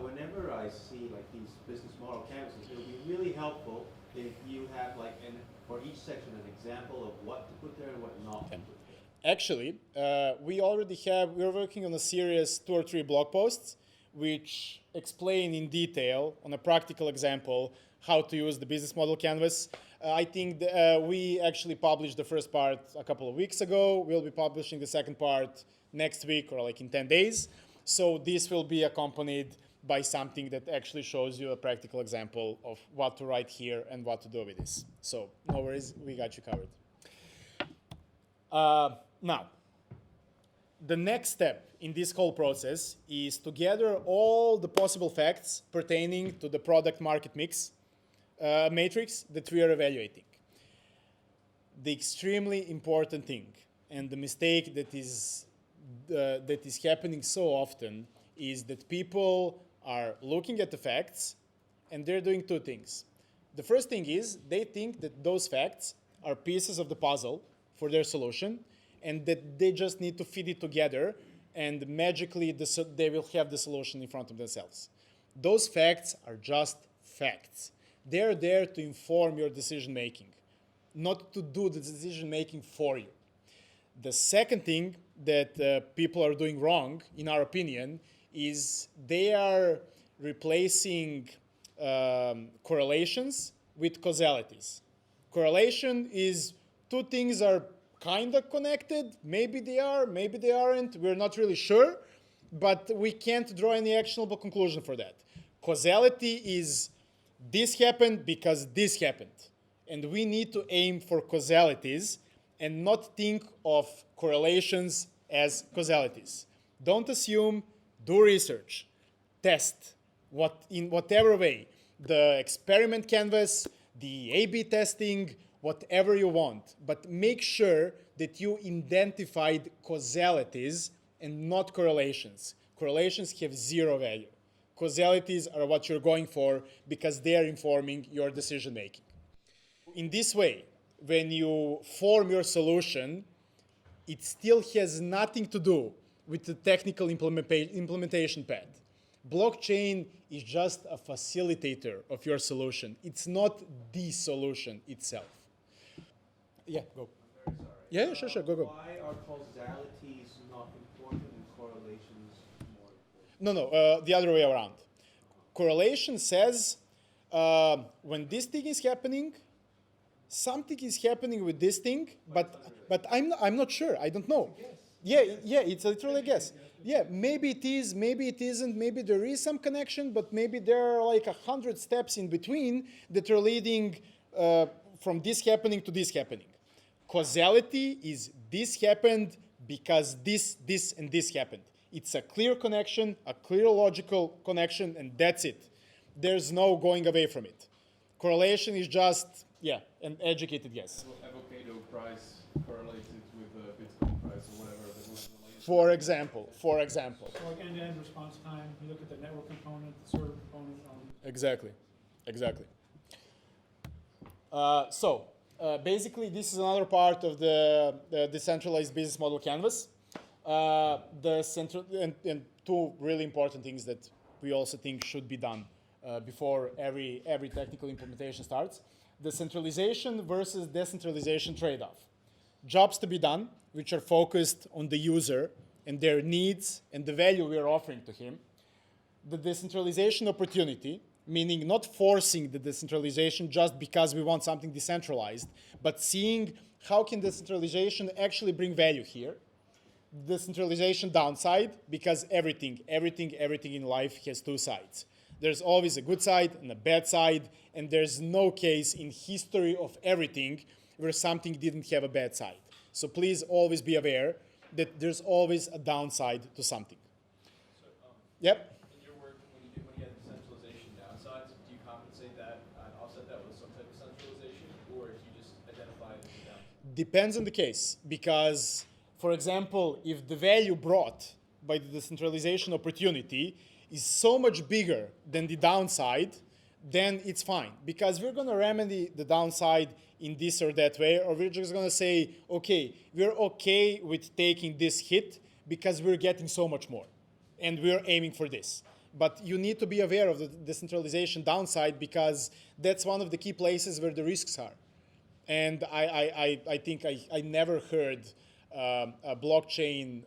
Whenever I see like these business model canvases, it would be really helpful if you have like for each section an example of what to put there and what not to put there. Actually, we're working on a series, 2 or 3 blog posts, which explain in detail, on a practical example, how to use the business model canvas. I think we actually published the first part a couple of weeks ago. We'll be publishing the second part next week or like in 10 days. So this will be accompanied by something that actually shows you a practical example of what to write here and what to do with this. So no worries, we got you covered. Now, the next step in this whole process is to gather all the possible facts pertaining to the product market mix matrix that we are evaluating. The extremely important thing and the mistake that is happening so often is that people are looking at the facts and they're doing 2 things. The first thing is they think that those facts are pieces of the puzzle for their solution and that they just need to fit it together and magically they will have the solution in front of themselves. Those facts are just facts. They're there to inform your decision making, not to do the decision making for you. The second thing that people are doing wrong, in our opinion, is they are replacing correlations with causalities. Correlation is 2 things are kind of connected. Maybe they are, maybe they aren't. We're not really sure, but we can't draw any actionable conclusion for that. Causality is this happened because this happened. And we need to aim for causalities and not think of correlations as causalities. Don't assume, do research, test, in whatever way, the experiment canvas, the A/B testing, whatever you want, but make sure that you identified causalities and not correlations. Correlations have 0 value. Causalities are what you're going for because they are informing your decision making. In this way, when you form your solution, it still has nothing to do with the technical implementation path. Blockchain is just a facilitator of your solution. It's not the solution itself. Yeah, go. I'm very sorry. Yeah, sure, go. Why are causalities not important and correlations more important? No, the other way around. Correlation says when this thing is happening, something is happening with this thing, but I'm not sure. I don't know. Yeah, it's literally a guess. Yeah, maybe it is, maybe it isn't, maybe there is some connection, but maybe there are like 100 steps in between that are leading from this happening to this happening. Causality is this happened because this, and this happened. It's a clear connection, a clear logical connection, and that's it. There's no going away from it. Correlation is just, an educated guess. Avocado price correlated with the Bitcoin price or whatever that was the latest. For example. So like end-to-end response time, you look at the network component, the server component. Exactly. Basically, this is another part of the decentralized business model canvas. And 2 really important things that we also think should be done before every technical implementation starts. The centralization versus decentralization trade-off. Jobs to be done, which are focused on the user and their needs and the value we are offering to him. The decentralization opportunity, meaning not forcing the decentralization just because we want something decentralized, but seeing how can decentralization actually bring value here. Decentralization downside, because everything in life has 2 sides. There's always a good side and a bad side, and there's no case in history of everything where something didn't have a bad side. So please always be aware that there's always a downside to something. So, Yep. in your work, when you have decentralization downsides, do you compensate that and offset that with some type of centralization, or do you just identify it as a downside? Depends on the case, because For example, if the value brought by the decentralization opportunity is so much bigger than the downside, then it's fine. Because we're going to remedy the downside in this or that way, or we're just going to say, okay, we're okay with taking this hit because we're getting so much more, and we're aiming for this. But you need to be aware of the decentralization downside, because that's one of the key places where the risks are. And I think I never heard a blockchain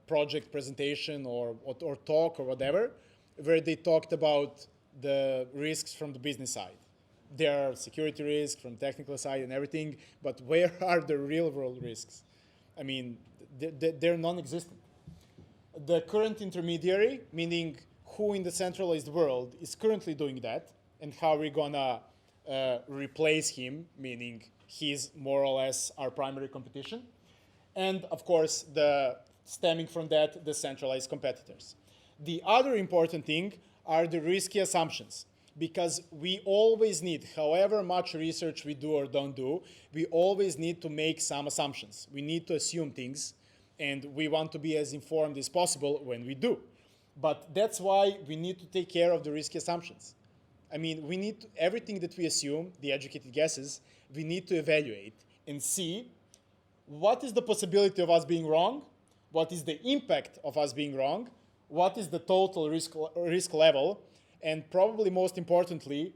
project presentation or talk or whatever where they talked about the risks from the business side. There are security risks from technical side and everything, but where are the real world risks? I mean, they're non-existent. The current intermediary, meaning who in the centralized world is currently doing that, and how we're gonna replace him, meaning he's more or less our primary competition. And of course, stemming from that, the centralized competitors. The other important thing are the risky assumptions, because we always need, however much research we do or don't do, we always need to make some assumptions. We need to assume things, and we want to be as informed as possible when we do. But that's why we need to take care of the risky assumptions. I mean, we need to, everything that we assume, the educated guesses, we need to evaluate and see what is the possibility of us being wrong, what is the impact of us being wrong, what is the total risk level, and probably most importantly,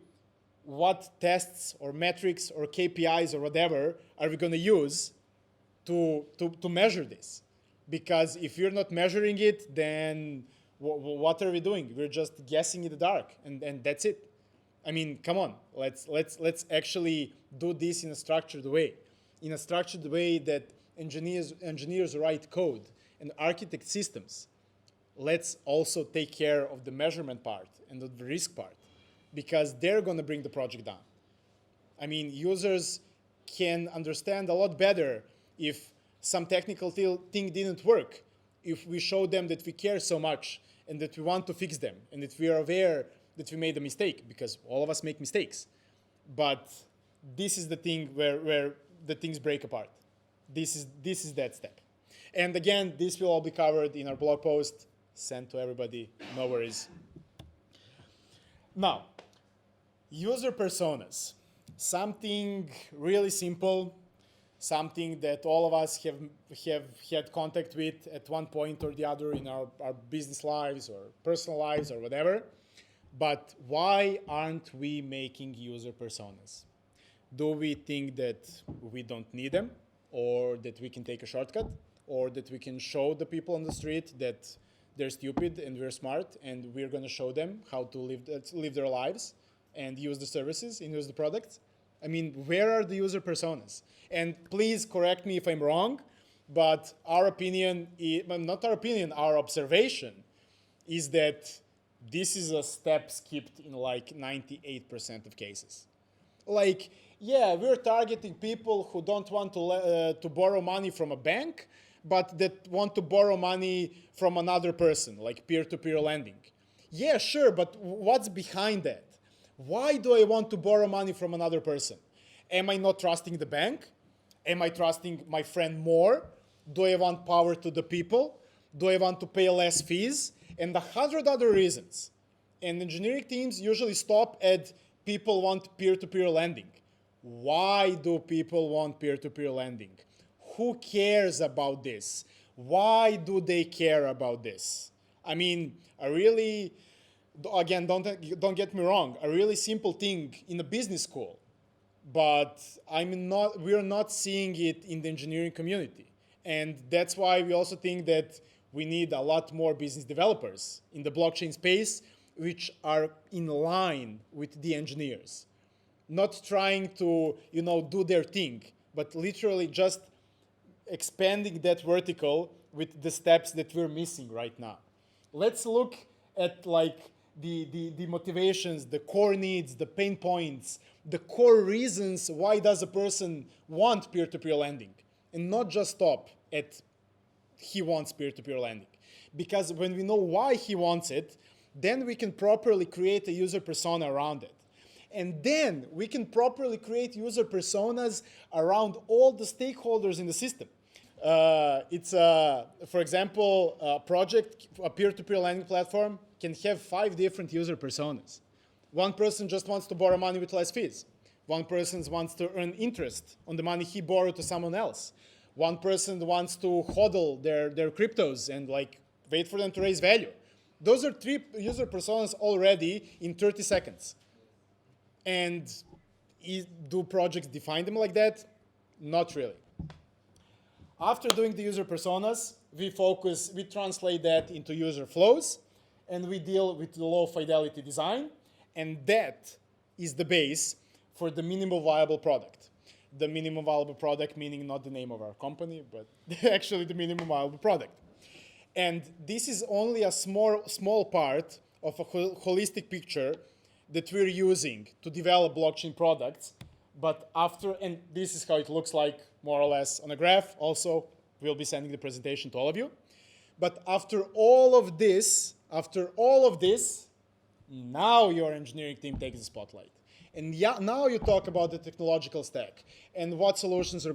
what tests or metrics or KPIs or whatever are we going to use to measure this? Because if you're not measuring it, then what are we doing? We're just guessing in the dark, and that's it. I mean, come on, let's actually do this in a structured way. In a structured way that engineers write code and architect systems. Let's also take care of the measurement part and the risk part, because they're going to bring the project down. I mean, users can understand a lot better if some technical thing didn't work, if we show them that we care so much and that we want to fix them and that we are aware that we made a mistake, because all of us make mistakes. But this is the thing where the things break apart. This is that step. And again, this will all be covered in our blog post, sent to everybody, no worries. Now, user personas. Something really simple, something that all of us have had contact with at one point or the other in our business lives or personal lives or whatever. But why aren't we making user personas? Do we think that we don't need them, or that we can take a shortcut, or that we can show the people on the street that they're stupid and we're smart and we're going to show them how to live their lives and use the services and use the products? I mean, where are the user personas? And please correct me if I'm wrong, but our opinion, not our opinion, our observation is that this is a step skipped in like 98% of cases. Like, yeah, we're targeting people who don't want to borrow money from a bank, but that want to borrow money from another person, like peer-to-peer lending. Yeah, sure, but what's behind that? Why do I want to borrow money from another person? Am I not trusting the bank? Am I trusting my friend more? Do I want power to the people? Do I want to pay less fees? And 100 other reasons. And engineering teams usually stop at people want peer-to-peer lending. Why do people want peer-to-peer lending? Who cares about this? Why do they care about this? I mean, again, don't get me wrong, a really simple thing in a business school, but we're not seeing it in the engineering community. And that's why we also think that we need a lot more business developers in the blockchain space, which are in line with the engineers. Not trying to, do their thing, but literally just expanding that vertical with the steps that we're missing right now. Let's look at like the motivations, the core needs, the pain points, the core reasons why does a person want peer-to-peer lending, and not just stop at he wants peer-to-peer lending. Because when we know why he wants it, then we can properly create a user persona around it. And then we can properly create user personas around all the stakeholders in the system. It's, for example, a project, a peer-to-peer lending platform can have 5 different user personas. One person just wants to borrow money with less fees. One person wants to earn interest on the money he borrowed to someone else. One person wants to hodl their cryptos and like wait for them to raise value. Those are 3 user personas already in 30 seconds. And do projects define them like that? Not really. After doing the user personas, we translate that into user flows, and we deal with the low fidelity design, and that is the base for the minimum viable product. The minimum viable product meaning not the name of our company, but actually the minimum viable product. And this is only a small part of a holistic picture that we're using to develop blockchain products. But after, and this is how it looks like more or less on a graph. Also, we'll be sending the presentation to all of you. But after all of this, now your engineering team takes the spotlight. And now you talk about the technological stack and what solutions you're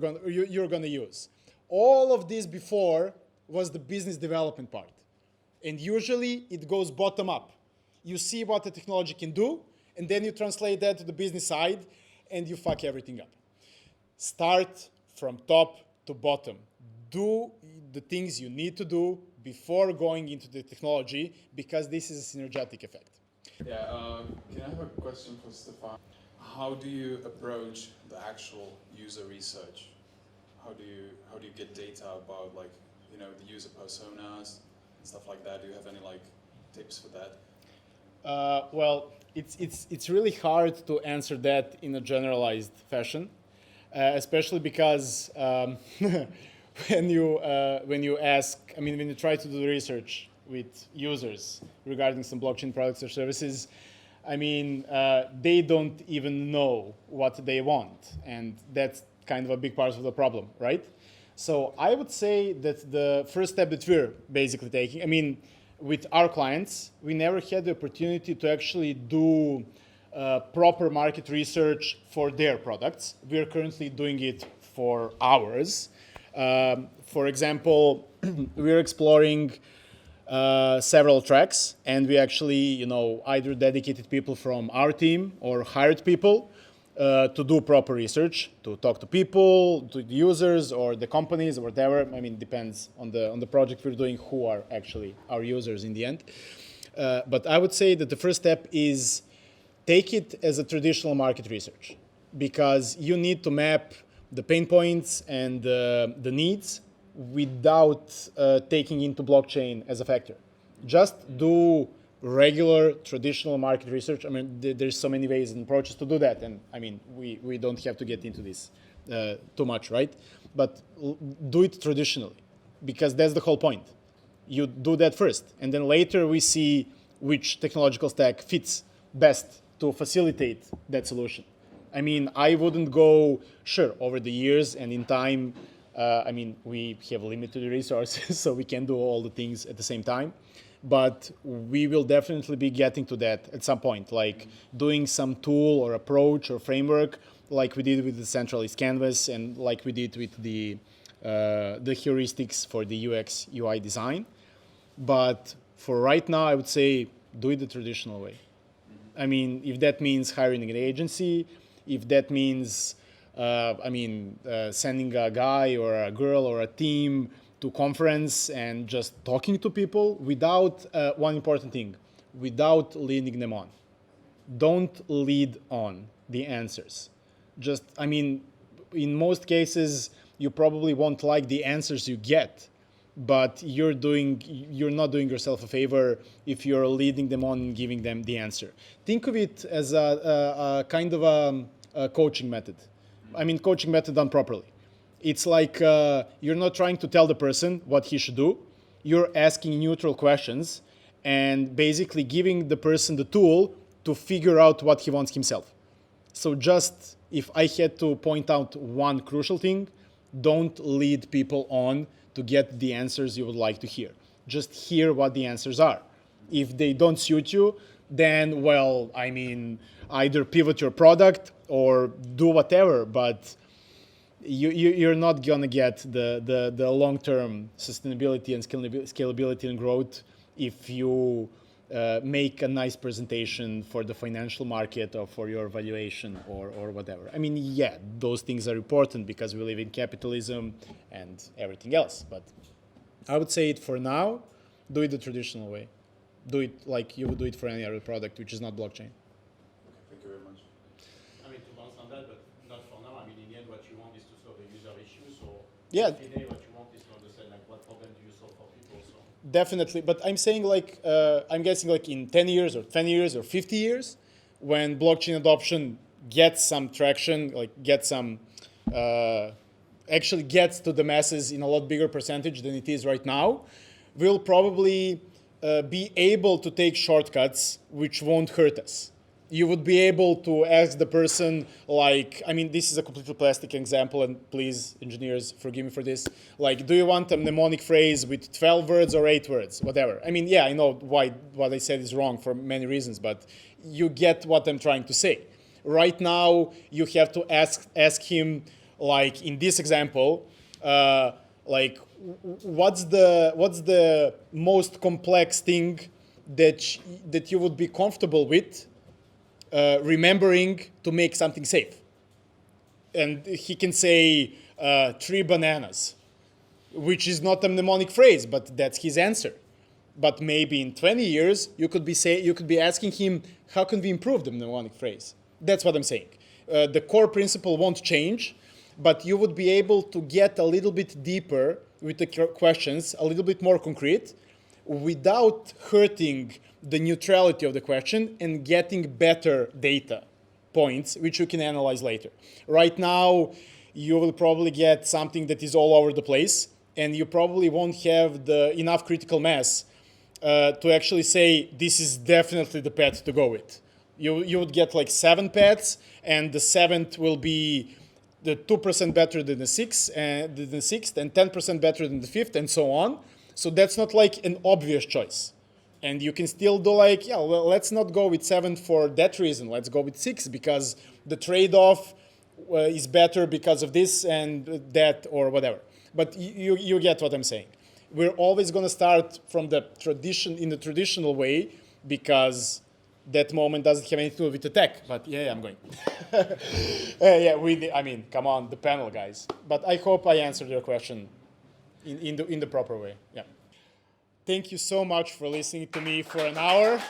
going to use. All of this before was the business development part. And usually it goes bottom up. You see what the technology can do, and then you translate that to the business side, and you fuck everything up. Start from top to bottom. Do the things you need to do before going into the technology, because this is a synergetic effect. Yeah, can I have a question for Stefan? How do you approach the actual user research? How do you get data about like, you know, the user personas and stuff like that? Do you have any like tips for that? Well, it's really hard to answer that in a generalized fashion, especially because when you ask, I mean, when you try to do the research with users regarding some blockchain products or services, I mean, they don't even know what they want, and that's kind of a big part of the problem, right? So I would say that the first step that we're basically taking, I mean, with our clients, we never had the opportunity to actually do proper market research for their products. We're currently doing it for ours. For example, we're exploring several tracks, and we actually, you know, either dedicated people from our team or hired people to do proper research, to talk to people, to the users or the companies or whatever. I mean, depends on the project we're doing, who are actually our users in the end. But I would say that the first step is take it as a traditional market research, because you need to map the pain points and the needs without taking into blockchain as a factor. Just do regular traditional market research. I mean, there's so many ways and approaches to do that, and I mean, we don't have to get into this too much, right? But do it traditionally, because that's the whole point. You do that first, and then later we see which technological stack fits best to facilitate that solution. I mean, I wouldn't go, sure, over the years and in time, I mean, we have limited resources, so we can do all the things at the same time. But we will definitely be getting to that at some point, like doing some tool or approach or framework, like we did with the Centralized canvas and like we did with the heuristics for the UX UI design. But for right now, I would say do it the traditional way. I mean, if that means hiring an agency, if that means, sending a guy or a girl or a team to conference and just talking to people without one important thing, without leading them on. Don't lead on the answers. Just, I mean, in most cases, you probably won't like the answers you get, but you're not doing yourself a favor if you're leading them on and giving them the answer. Think of it as a kind of a coaching method. I mean, coaching method done properly. It's like you're not trying to tell the person what he should do. You're asking neutral questions and basically giving the person the tool to figure out what he wants himself. So just, if I had to point out one crucial thing, don't lead people on to get the answers you would like to hear. Just hear what the answers are. If they don't suit you, then, well, I mean, either pivot your product or do whatever, but you're not gonna get the long-term sustainability and scalability and growth if you make a nice presentation for the financial market or for your valuation or whatever. I mean, yeah, those things are important because we live in capitalism and everything else. But I would say it for now, do it the traditional way. Do it like you would do it for any other product, which is not blockchain. Okay, thank you very much. I mean, to bounce on that, but not for now. I mean, in the end, what you want is to solve a user issue. So Yeah. every day, what you want is to understand like what problem do you solve for people. So Definitely, but I'm saying like, I'm guessing like in 10 years or 20 years or 50 years, when blockchain adoption gets some traction, like gets some, actually gets to the masses in a lot bigger percentage than it is right now, we'll probably be able to take shortcuts which won't hurt us. You would be able to ask the person, like, I mean, this is a completely plastic example, and please, engineers, forgive me for this. Like, do you want a mnemonic phrase with 12 words or 8 words, whatever? I mean, yeah, I know what I said is wrong for many reasons, but you get what I'm trying to say. Right now, you have to ask him, like, in this example, like, what's the most complex thing that you would be comfortable with remembering to make something safe? And he can say 3 bananas, which is not a mnemonic phrase, but that's his answer. But maybe in 20 years, you could be asking him, how can we improve the mnemonic phrase? That's what I'm saying. The core principle won't change, but you would be able to get a little bit deeper with the questions, a little bit more concrete, without hurting the neutrality of the question and getting better data points, which you can analyze later. Right now, you will probably get something that is all over the place, and you probably won't have enough critical mass to actually say, this is definitely the path to go with. You would get like 7 paths, and the 7th will be the 2% better than the 6th, and 10% better than the 5th, and so on. So that's not like an obvious choice. And you can still do like, yeah, well, let's not go with 7 for that reason. Let's go with 6 because the trade-off is better because of this and that or whatever. But you get what I'm saying. We're always going to start from the traditional way because that moment doesn't have anything to do with the tech. But yeah, I'm going. I mean, come on, the panel guys. But I hope I answered your question in the proper way. Yeah. Thank you so much for listening to me for an hour.